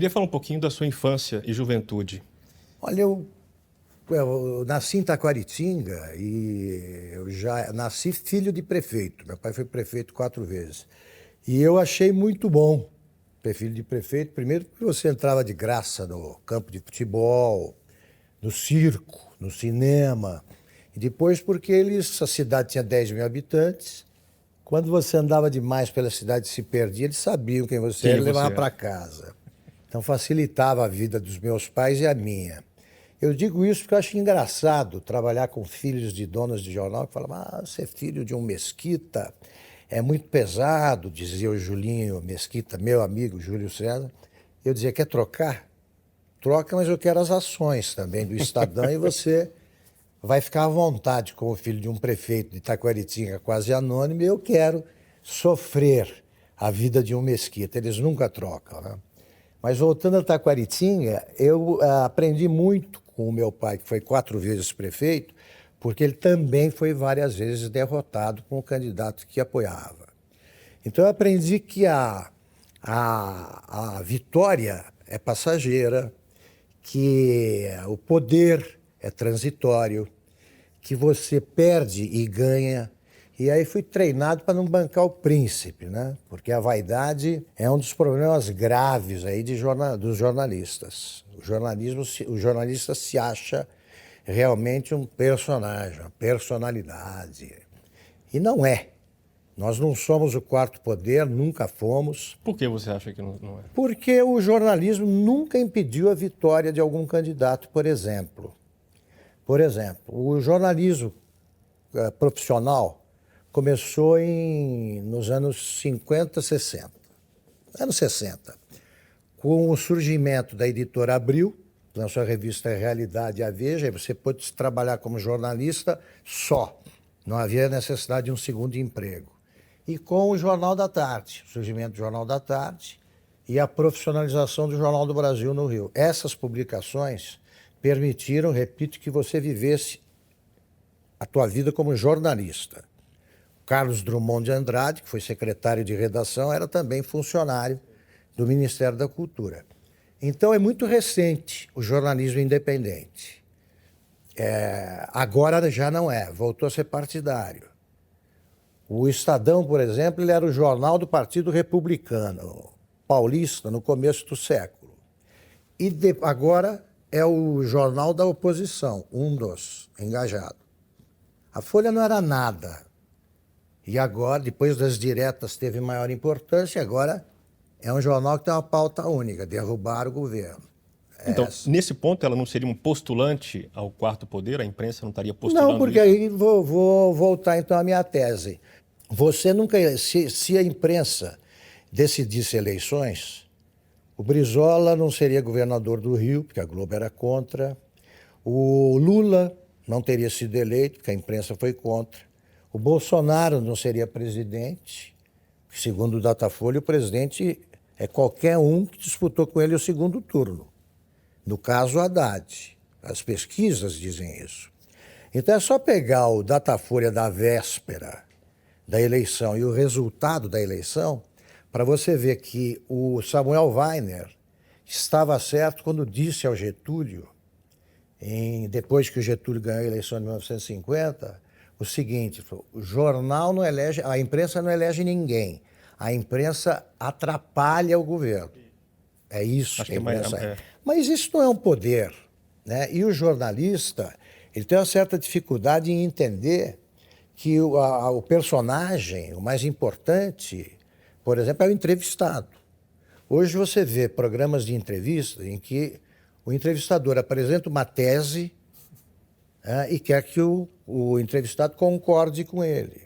Queria falar um pouquinho da sua infância e juventude. Olha, eu nasci em Taquaritinga e eu já nasci filho de prefeito. Meu pai foi prefeito 4 vezes. E eu achei muito bom ser filho de prefeito. Primeiro porque você entrava de graça no campo de futebol, no circo, no cinema. E depois porque a cidade tinha 10 mil habitantes. Quando você andava demais pela cidade e se perdia, eles sabiam quem você era e Quem você levavam era? para casa. Então facilitava a vida dos meus pais e a minha. Eu digo isso porque eu acho engraçado trabalhar com filhos de donos de jornal que falam, você é filho de um Mesquita, é muito pesado, dizia o Julinho Mesquita, meu amigo Júlio César. Eu dizia, quer trocar? Troca, mas eu quero as ações também do Estadão e você vai ficar à vontade como filho de um prefeito de Taquaritinga quase anônimo e eu quero sofrer a vida de um Mesquita. Eles nunca trocam, né? Mas voltando a Taquaritinga, eu aprendi muito com o meu pai, que foi 4 vezes prefeito, porque ele também foi várias vezes derrotado com o candidato que apoiava. Então eu aprendi que a vitória é passageira, que o poder é transitório, que você perde e ganha. E aí fui treinado para não bancar o príncipe, né? Porque a vaidade é um dos problemas graves aí dos jornalistas. O jornalista se acha realmente um personagem, uma personalidade. E não é. Nós não somos o quarto poder, nunca fomos, Por que você acha que não é? porque o jornalismo nunca impediu a vitória de algum candidato, por exemplo. Por exemplo, o jornalismo profissional começou nos anos 50, 60. Anos 60, com o surgimento da editora Abril, lançou a revista Realidade e a Veja, e você pôde trabalhar como jornalista só. Não havia necessidade de um segundo emprego. E com o Jornal da Tarde, o surgimento do Jornal da Tarde e a profissionalização do Jornal do Brasil no Rio. Essas publicações permitiram, repito, que você vivesse a tua vida como jornalista. Carlos Drummond de Andrade, que foi secretário de redação, era também funcionário do Ministério da Cultura. Então é muito recente o jornalismo independente. Agora já não é, voltou a ser partidário. O Estadão, por exemplo, ele era o jornal do Partido Republicano, paulista, no começo do século. E agora é o jornal da oposição, um dos, engajado. A Folha não era nada. E agora, depois das diretas, teve maior importância, agora é um jornal que tem uma pauta única, derrubar o governo. Então, nesse ponto, ela não seria um postulante ao quarto poder? A imprensa não estaria Não, postulando porque isso? aí vou voltar então à minha tese. Você nunca, se a imprensa decidisse eleições, o Brizola não seria governador do Rio, porque a Globo era contra. O Lula não teria sido eleito, porque a imprensa foi contra. O Bolsonaro não seria presidente, porque, segundo o Datafolha, o presidente é qualquer um que disputou com ele o segundo turno. No caso, Haddad. As pesquisas dizem isso. Então é só pegar o Datafolha da véspera da eleição e o resultado da eleição para você ver que o Samuel Weiner estava certo quando disse ao Getúlio, depois que o Getúlio ganhou a eleição de 1950, o seguinte: o jornal não elege, a imprensa não elege ninguém, a imprensa atrapalha o governo. É isso Acho que a que é mais. imprensa é. Mas isso não é um poder, né? E o jornalista, ele tem uma certa dificuldade em entender que o personagem, o mais importante, por exemplo, é o entrevistado. Hoje você vê programas de entrevista em que o entrevistador apresenta uma tese, e quer que o entrevistado concorde com ele.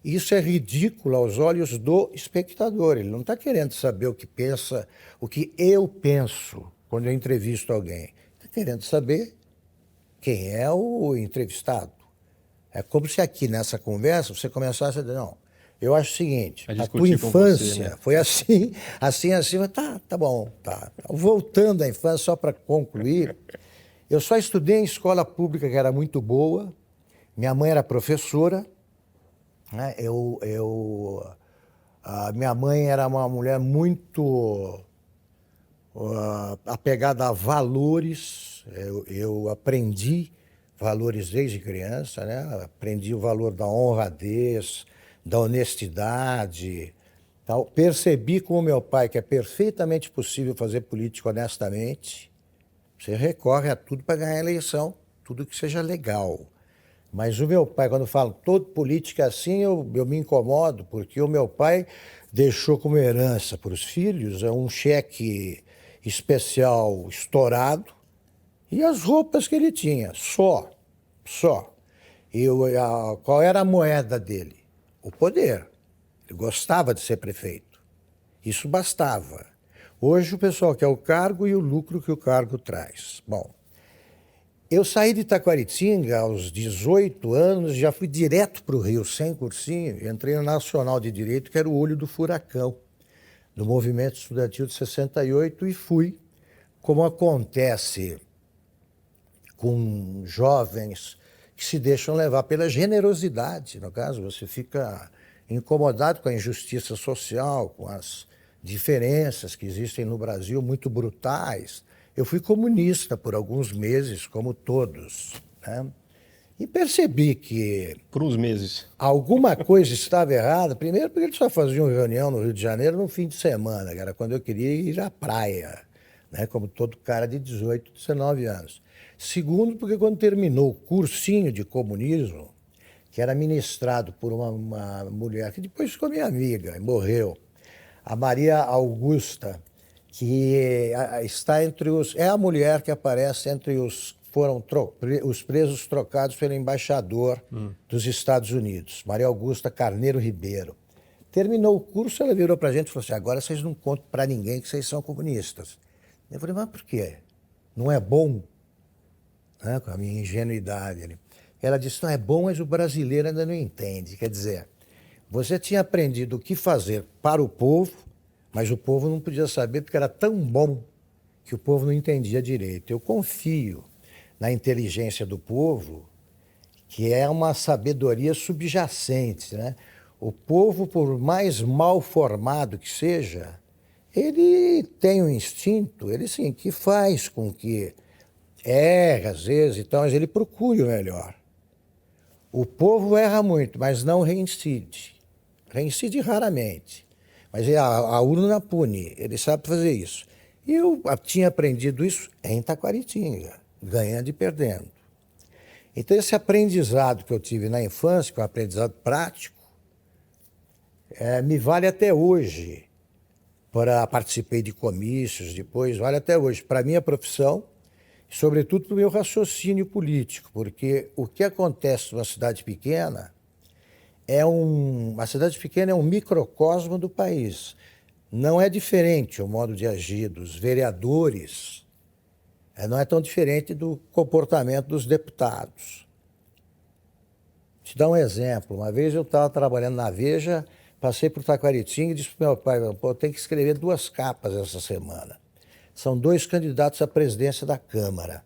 Isso é ridículo aos olhos do espectador. Ele não está querendo saber o que pensa, o que eu penso quando eu entrevisto alguém. Está querendo saber quem é o entrevistado. É como se aqui nessa conversa você começasse a dizer, não, eu acho o seguinte, A a tua discutir com você, infância né? foi assim, assim, mas tá bom, tá. Voltando à infância, só para concluir, eu só estudei em escola pública que era muito boa, minha mãe era professora, né? A minha mãe era uma mulher muito apegada a valores. Eu aprendi valores desde criança, né? Aprendi o valor da honradez, da honestidade. Tal. Percebi com o meu pai que é perfeitamente possível fazer política honestamente. Você recorre a tudo para ganhar a eleição, tudo que seja legal. Mas o meu pai, quando fala todo político é assim, eu me incomodo, porque o meu pai deixou como herança para os filhos um cheque especial estourado e as roupas que ele tinha, só. Qual era a moeda dele? O poder. Ele gostava de ser prefeito. Isso bastava. Hoje o pessoal quer o cargo e o lucro que o cargo traz. Bom, eu saí de Taquaritinga aos 18 anos, já fui direto para o Rio, sem cursinho, entrei no Nacional de Direito, que era o olho do furacão, do movimento estudantil de 68, e fui, como acontece com jovens que se deixam levar pela generosidade. No caso, você fica incomodado com a injustiça social, com as diferenças que existem no Brasil, muito brutais. Eu fui comunista por alguns meses, como todos, né? E percebi que... Por uns meses. Alguma coisa estava errada. Primeiro, porque eles só faziam reunião no Rio de Janeiro no fim de semana, que era quando eu queria ir à praia, né? Como todo cara de 18, 19 anos. Segundo, porque quando terminou o cursinho de comunismo, que era ministrado por uma mulher que depois ficou minha amiga e morreu, a Maria Augusta, que está entre os... É a mulher que aparece entre os presos trocados pelo embaixador dos Estados Unidos, Maria Augusta Carneiro Ribeiro. Terminou o curso, ela virou para a gente e falou assim, agora vocês não contam para ninguém que vocês são comunistas. Eu falei, mas por quê? Não é bom? Né? Com a minha ingenuidade. Ela disse, não é bom, mas o brasileiro ainda não entende. Quer dizer, você tinha aprendido o que fazer para o povo, mas o povo não podia saber porque era tão bom que o povo não entendia direito. Eu confio na inteligência do povo, que é uma sabedoria subjacente, né? O povo, por mais mal formado que seja, ele tem um instinto, ele sim, que faz com que erra às vezes, então, mas ele procure o melhor. O povo erra muito, mas não reincide. Reincide raramente. Mas a urna pune, ele sabe fazer isso. E eu tinha aprendido isso em Taquaritinga, ganhando e perdendo. Então, esse aprendizado que eu tive na infância, que é um aprendizado prático, me vale até hoje. Participei de comícios, depois, vale até hoje para a minha profissão, sobretudo para o meu raciocínio político, porque o que acontece numa cidade pequena a cidade pequena é um microcosmo do país. Não é diferente o modo de agir dos vereadores, não é tão diferente do comportamento dos deputados. Vou te dar um exemplo. Uma vez eu estava trabalhando na Veja, passei por Taquaritinga e disse para o meu pai, pô, tem que escrever 2 capas essa semana. São 2 candidatos à presidência da Câmara.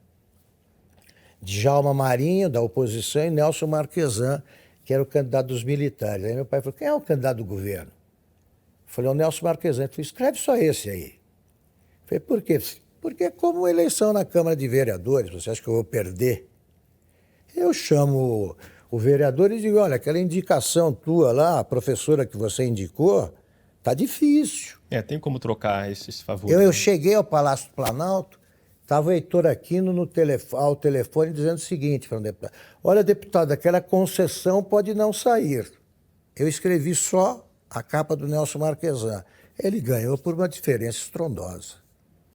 Djalma Marinho, da oposição, e Nelson Marquesan, que era o candidato dos militares. Aí meu pai falou, quem é o candidato do governo? Eu falei, o Nelson Marquesan. Ele falou, escreve só esse aí. Eu falei, por quê? Porque é como eleição na Câmara de Vereadores, você acha que eu vou perder? Eu chamo o vereador e digo, olha, aquela indicação tua lá, a professora que você indicou, tá difícil. Tem como trocar esses favores. Eu cheguei ao Palácio do Planalto, estava o Heitor Aquino ao telefone dizendo o seguinte para o deputado, olha, deputado, aquela concessão pode não sair. Eu escrevi só a capa do Nelson Marquesan. Ele ganhou por uma diferença estrondosa.